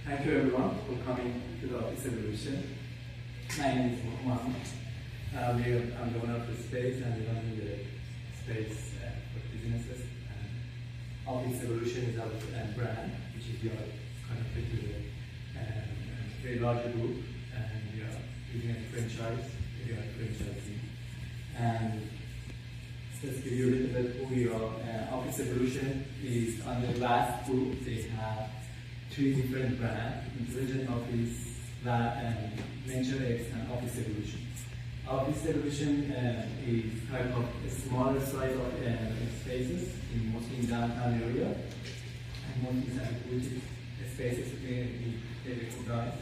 Thank you everyone for coming to the Office Evolution. My name is Mohammed. I'm the owner of the space and running the space for businesses. And Office Evolution is our brand, which is we are connected to a very large group, and we are using a franchise. We are franchising. And just give you a little bit who we are. Office Evolution is under last group. They have three different brands: Intelligent Office, Lab, and VentureX, and Office Evolution. Office Evolution is type of a smaller size of spaces, mostly in downtown area, and mostly executive spaces we recognize.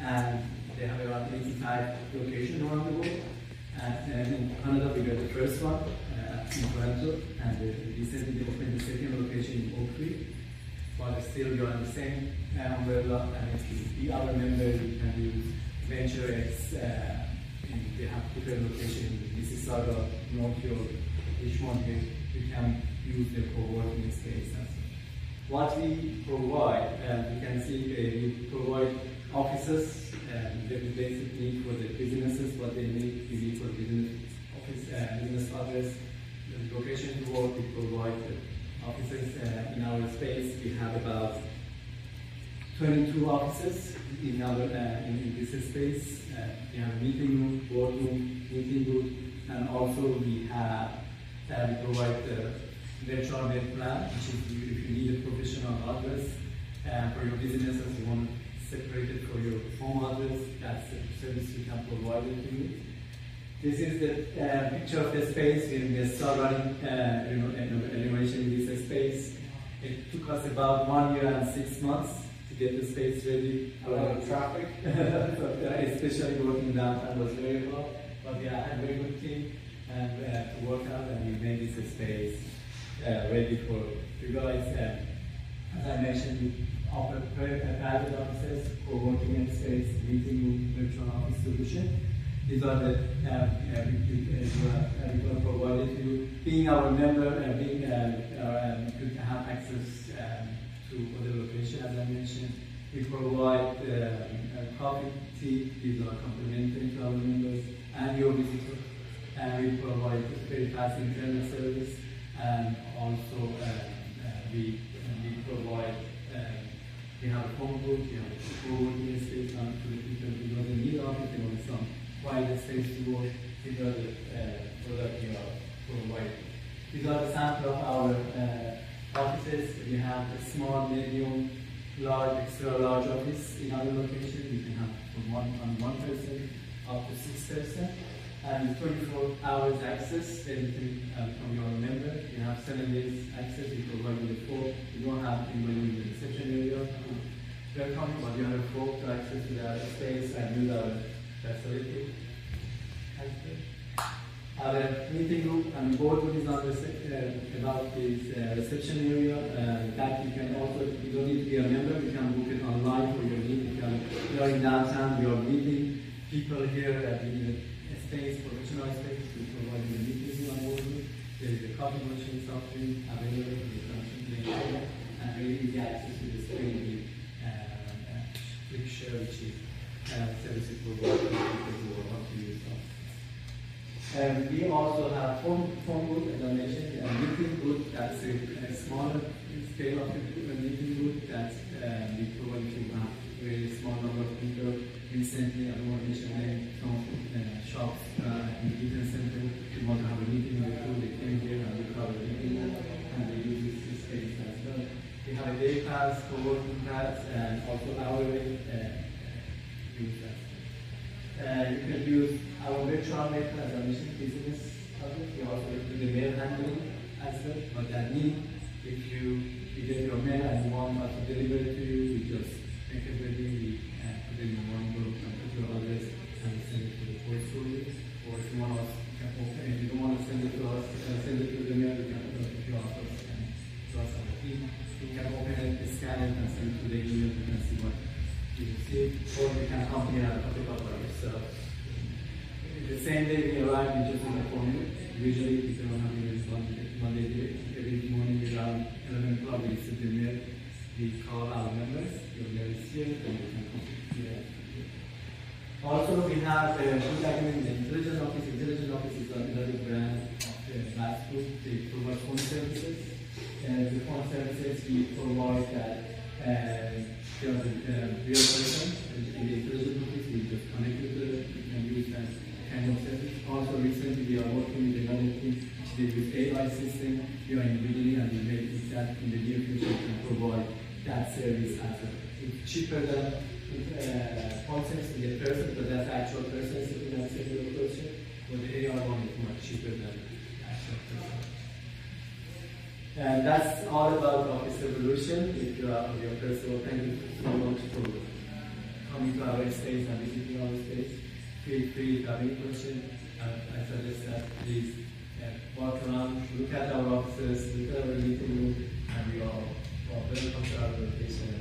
And they have around 85 locations around the world. And in Canada, we got the first one in Toronto, and recently they opened the second location in Oak Creek. But still, you're on the same umbrella, and if you be our member, you can use VentureX. They have different locations in Mississauga, North York, Richmond Hill. You can use the co-working space. What we provide, you can see we provide offices, the basic need for the businesses, what they need. We need for business office, business address, the location to work. We provide offices in our space. We have about 22 offices in our in this space. We have a meeting room, boardroom, meeting booth, and also we have we provide the virtual net plan, which is if you need a professional address for your business, as you want to separate it for your home address, that's the service we can provide it to you. This is the picture of the space. We start running renovation in this space. It took us about 1 year and 6 months to get the space ready. A lot of traffic. Especially working downtown was very well. But we had a very good team and to work out, and we made this space ready for you guys. As I mentioned, we offer private offices, co-working space, meeting room, virtual office solution. These are the we will provide it to you. Being our member, you could have access to other locations, as I mentioned. We provide coffee, tea. These are complimentary to our members and your visitors. And we provide very fast internet service. And also we provide. We have a phone booth. We have a co-working space to the people who don't need office. They want some quiet space to work. These are the products we are providing. These are the sample of our offices. We have a small, medium, large, extra large office in other locations. You can have from one person up to 6 person. And 24 hours access, everything from your member. You have 7 days access. We provide you with 4. You don't have anybody in the reception area. Welcome, but you have 4 to access to the space and use our facility. Our meeting room and boardroom is on the about this reception area. That you can also, you don't need to be a member. You can book it online for your meeting. You are in downtown. You are meeting people here that you need a space, professional space. We provide you a meeting room and boardroom. There is a coffee machine, soft drink available. And very easy access to the screen. Click share, which is services provided to people who want to use them. We also have phone booth, as I mentioned, a meeting booth. That's a smaller scale of the meeting booth that we provide to a very small number of people. Recently, I don't want to mention some shops in the Eaton Center. If you want to have a meeting with them, they came here and we have a meeting and they use this space as well. We have a day pass, co-working pass, and also hourly use that. You can use our virtual mail, as I mentioned, business address. We also do the mail handling as well. What that means, if you get your mail and you want us to deliver it to you, we just make it ready, we put it in one group and put your address and send it to the post for you. Or if you want us, you can open it. If you don't want to send it to us, send it to the mail, you can open it to us and to us on the team. You can open it, scan it, and send it to the email. You can see what you see, or you can come here and pick up by yourself. The same day we arrive, we just inform you. Usually, if you don't have any Monday, every morning around 11 o'clock, we sit in there, we call our members. your mail is here, then you can complete here. Also, we have two documents, the Intelligent Office. Intelligent Office is another brand of Mass Group. They provide phone services. And the phone services we provide that the real person in the Intelligent Office, we just connect with the, you can use that kind of service. Also, recently we are working with another team, which they use AI system. We are in the beginning and we may think that in the near future we can provide that service as well. It's cheaper than concepts in the person, but that's actual person sitting and saying your question. But the AI one is much cheaper than actual person. And that's all about Office Evolution. If you are your personal, thank you so much for coming to our space and visiting our space. Feel free if you have any question. I suggest that please walk around, look at our offices, look at our meeting room, and we are welcome to our location.